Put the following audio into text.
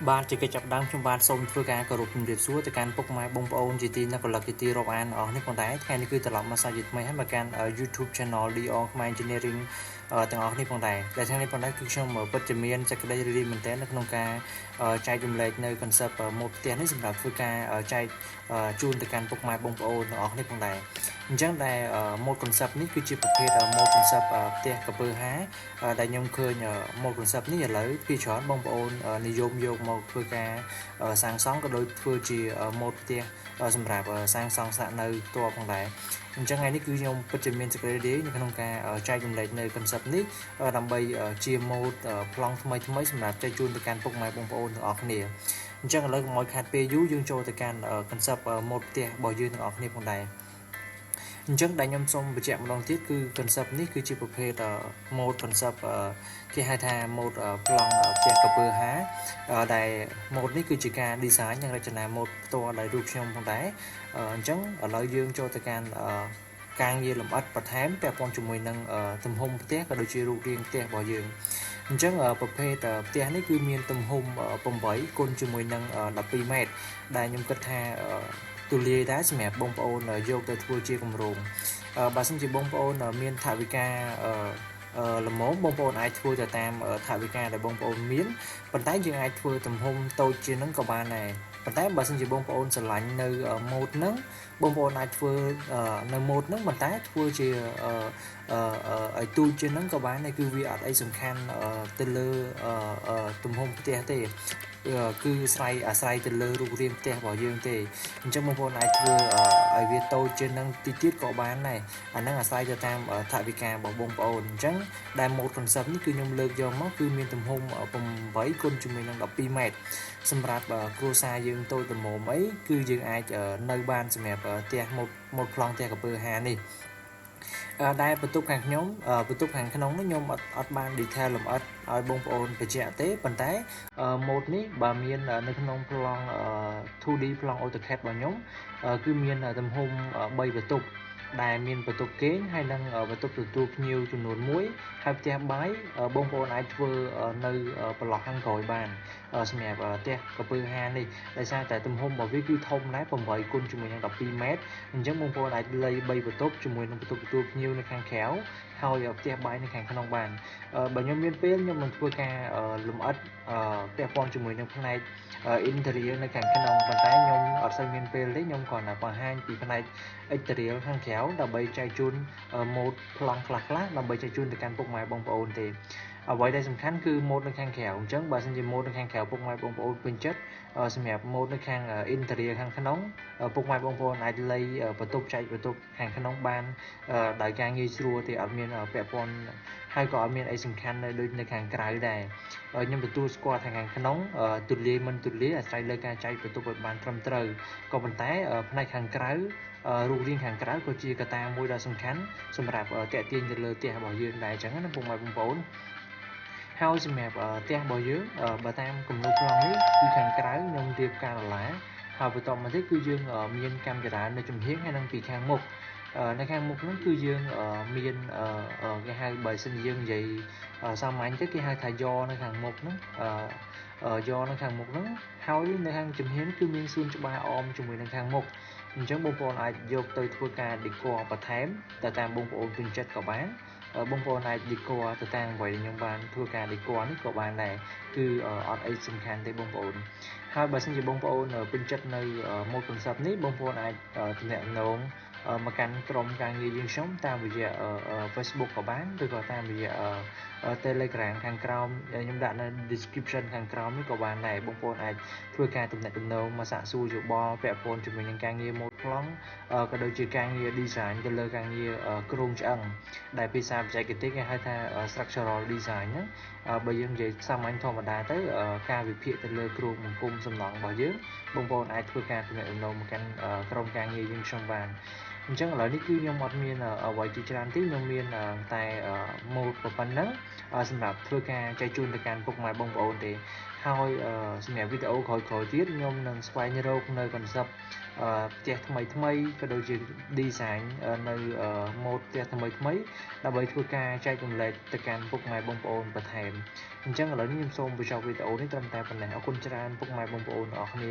បានជាកិច្ចចាប់ផ្ដើមខ្ញុំបានសូមធ្វើការគោរពជំរាបសួរទៅកាន់ពុកម៉ែបងប្អូនជាទីនឹករលឹកជាទីរាប់អានអស់នេះប៉ុន្តែថ្ងៃនេះគឺត្រឡប់មកសាជាថ្មីហើយមកកាន់ YouTube Channel Dion Khmer Engineering ទាំងអស់នេះផងដែរតែថ្ងៃនេះប៉ុន្តែគឺខ្ញុំពិតជាមានសេចក្តីរីករាយមែនទែននៅក្នុងការចែករំលែកនៅ concept ម៉ូដផ្ទះនេះសម្រាប់ធ្វើការចែកជូនទៅកាន់ពុកម៉ែបងប្អូនទាំងអស់នេះផងដែរអញ្ចឹងដែលម៉ូដ concept នេះគឺជាប្រភេទម៉ូដ concept ផ្ទះក្រពើហាដែលខ្ញុំឃើញម៉ូដ concept នេះឥឡូវពីច្រើនបងប្អូននិយមយកមកធ្វើការសាងសង់ក៏ដូចធ្វើជាម៉ូដផ្ទះសម្រាប់សាងសង់ស្នាក់នៅផ្ទាល់ផងដែរអញ្ចឹងថ្ងៃនេះគឺខ្ញុំពិតជាមានសេចក្តីរីករាយនៅក្នុងការចែករំលែកនៅ concept នេះដើម្បីជាម៉ូដប្លង់ថ្មីសម្រាប់ចែកជូនទៅកាន់ពុកម៉ែបងប្អូនទាំងអស់គ្នាអញ្ចឹងឥឡូវកុំឲ្យខាតពេលយូរយើងចូលទៅកាន់ concept ម៉ូដផ្ទះរបស់យើងទាំងអស់គ្នាផងដែរអញ្ចឹងដែលខ្ញុំសូមបញ្ជាក់ម្ដងទៀតគឺ concept នេះគឺជាប្រភេទ mode concept គេហៅថា mode ប្លង់ផ្ទះក្រពើហាដែល mode នេះគឺជាការ design និងរចនា mode ផ្ទាល់ដោយរូបខ្ញុំផងដែរអញ្ចឹងឥឡូវយើងចូលទៅកាន់ការងារលម្អិតបន្ថែមពាក់ព័ន្ធជាមួយនឹងទំហំផ្ទះក៏ដូចជារូបរាងផ្ទះរបស់យើងអញ្ចឹងប្រភេទផ្ទះនេះគឺមានទំហំ8គុណជាមួយនឹង12ម៉ែត្រដែលខ្ញុំគិតថាទូលាយដែរសម្រាប់បងប្អូនយកទៅធ្វើជាគម្រោងបើសិនជាបងប្អូនមានថវិកាល្មមបងប្អូនអាចធ្វើទៅតាមថវិកាដែលបងប្អូនមានប៉ុន្តែយើងអាចធ្វើទំហំតូចជាងនឹងក៏បានដែរប៉ុន្តែបើសិនជាបងប្អូនស្រឡាញ់នៅម៉ូដហ្នឹងបងប្អូនអាចធ្វើនៅម៉ូដហ្នឹងប៉ុន្តែធ្វើជាឲ្យទូចជាងហ្នឹងក៏បានដែរគឺវាអត់អីសំខាន់ទៅលើទំហំផ្ទះទេគឺអាស្រ័យទៅលើរូបរាងផ្ទះរបស់យើងទេអញ្ចឹងបងប្អូនអាចធ្វើឲ្យវាតូចជាងនឹងតិចទៀតក៏បានដែរអាហ្នឹងអាស្រ័យទៅតាមថវិការបស់បងប្អូនអញ្ចឹងដែល mode concept នេះគឺខ្ញុំលើកយកមកគឺមានទំហំ8គុណជាមួយនឹង12ម៉ែត្រសម្រាប់គ្រួសារយើងតូចល្មមអីគឺយើងអាចនៅបានសម្រាប់ផ្ទះ mode ប្លង់ផ្ទះក្រពើហានេះដែលបន្ទប់ខាងខ្ញុំបន្ទប់ខាងក្នុងនេះខ្ញុំអត់បាន detail លម្អិតឲ្យបងប្អូនបញ្ជាក់ទេប៉ុន្តែ mode នេះបើមាននៅក្នុងប្លង់ 2D ប្លង់ AutoCAD របស់ខ្ញុំគឺមានទំហំ3បន្ទប់ដែលមានបន្ទប់គេងហើយនិងបន្ទប់ទទួលភ្ញៀវចំនួន1ហើយផ្ទះបាយបងប្អូនអាចធ្វើនៅប្រឡោះខាងក្រោយបានសម្រាប់ផ្ទះក្រពើហានេះដោយសារតែទំហំរបស់វាគឺធំដែរ8គុណជាមួយនឹង12ម៉ែត្រអញ្ចឹងបងប្អូនអាចលៃ3បន្ទប់ជាមួយនឹងបន្ទប់ទទួលភ្ញៀវនៅខាងក្រៅហើយផ្ទះបាយនៅខាងក្នុងបានបើខ្ញុំមានពេលខ្ញុំនឹងធ្វើការលម្អិតពាក់ព័ន្ធជាមួយនឹងផ្នែក interior នៅខាងក្នុងប៉ុន្តែខ្ញុំអត់សូវមានពេលទេខ្ញុំគ្រាន់តែបង្ហាញពីផ្នែក exterior ខាងក្រៅដើម្បីចែកជូនម៉ូដប្លង់ខ្លះដើម្បីចែកជូនទៅកាន់ពុកម៉ែបងប្អូនទេអ្វីដែលសំខាន់គឺម៉ូដនៅខាងក្រៅអញ្ចឹងបើសិនជាម៉ូដនៅខាងក្រៅពុកម៉ែបងប្អូនពេញចិត្តសម្រាប់ម៉ូដនៅខាង interior ខាងក្នុងពុកម៉ែបងប្អូនអាចលៃបន្ទប់ចែកបន្ទប់ខាងក្នុងបានដោយការងាយស្រួលទេអត់មានពាក់ព័ន្ធហើយក៏អត់មានអីសំខាន់នៅដូចនៅខាងក្រៅដែរខ្ញុំទទួលស្គាល់ថាខាងក្នុងទូលាយមិនទូលាយអាស្រ័យលើការចែកបន្ទប់ឲ្យបានត្រឹមត្រូវក៏ប៉ុន្តែផ្នែកខាងក្រៅរូបរាងខាងក្រៅក៏ជាកត្តាមួយដ៏សំខាន់សម្រាប់តាក់ទាញទៅលើផ្ទះរបស់យើងដែរអញ្ចឹងណាពុកម៉ែបងប្អូនហើយសម្រាប់ផ្ទះរបស់យើងបើតាមគំនូរប្លង់នេះគឺខាងក្រៅខ្ញុំរៀបកាឡាហើយបន្តមកទៀតគឺយើងមានកាមេរ៉ានៅចំហៀងហើយនិងពីខាងមុខនៅខាងមុខហ្នឹងគឺយើងមានគេហៅបើសិនយើងនិយាយសាមញ្ញទៅគេហៅថាយ៉នៅខាងមុខហ្នឹងយ៉នៅខាងមុខហ្នឹងហើយនៅខាងចំហៀងគឺមានសួនច្បារអមជាមួយនឹងខាងមុខអញ្ចឹងបងប្អូនអាចយកទៅធ្វើការ decor បន្ថែមទៅតាមបងប្អូនពេញចិត្តក៏បានបងប្អូនអាច decor ទៅតាមអ្វីដែលខ្ញុំបានធ្វើការ decor នេះក៏បានដែរគឺអត់អីសំខាន់ទេបងប្អូនហើយបើសិនជាបងប្អូនពេញចិត្តនៅ mode concept នេះបងប្អូនអាចទំនាក់ទំនងមកកាន់ក្រុមការងារយើងខ្ញុំតាមរយៈ Facebook ក៏បានឬក៏តាមរយៈTelegram ខាងក្រោមខ្ញុំដាក់នៅ description ខាងក្រោមនេះក៏បានដែរបងប្អូនអាចធ្វើការទំនាក់ទំនងមកសាកសួរយោបល់ពាក់ព័ន្ធជាមួយនឹងការងារម៉ូដប្លង់ក៏ដូចជាការងារ design ទៅលើការងារគ្រោងឆ្អឹងដែលភាសាបច្ចេកទេសគេហៅថា structural design ហ្នឹងបើយើងនិយាយសាមញ្ញធម្មតាទៅការវិភាគទៅលើគ្រោងបង្គំសំណង់របស់យើងបងប្អូនអាចធ្វើការទំនាក់ទំនងមកកាន់ក្រុមការងារយើងខ្ញុំបានអញ្ចឹងឥឡូវនេះគឺខ្ញុំអត់មានអ្វីជាច្រើនទេខ្ញុំមានតែម៉ូដប៉ុណ្ណឹងសម្រាប់ធ្វើការចែកជូនទៅកាន់ពុកម៉ែបងប្អូនទេ ហើយសម្រាប់វីដេអូក្រោយៗទៀតខ្ញុំនឹងស្វែងរកនៅ concept ផ្ទះថ្មីក៏ដូចជា design នៅ mode ផ្ទះថ្មីដើម្បីធ្វើការចែករំលែកទៅកាន់ពុកម៉ែបងប្អូនបន្ថែមអញ្ចឹងឥឡូវនេះខ្ញុំសូមបញ្ចប់វីដេអូនេះត្រឹមតែប៉ុណ្ណេះអរគុណច្រើនពុកម៉ែបងប្អូនទាំងអស់គ្នា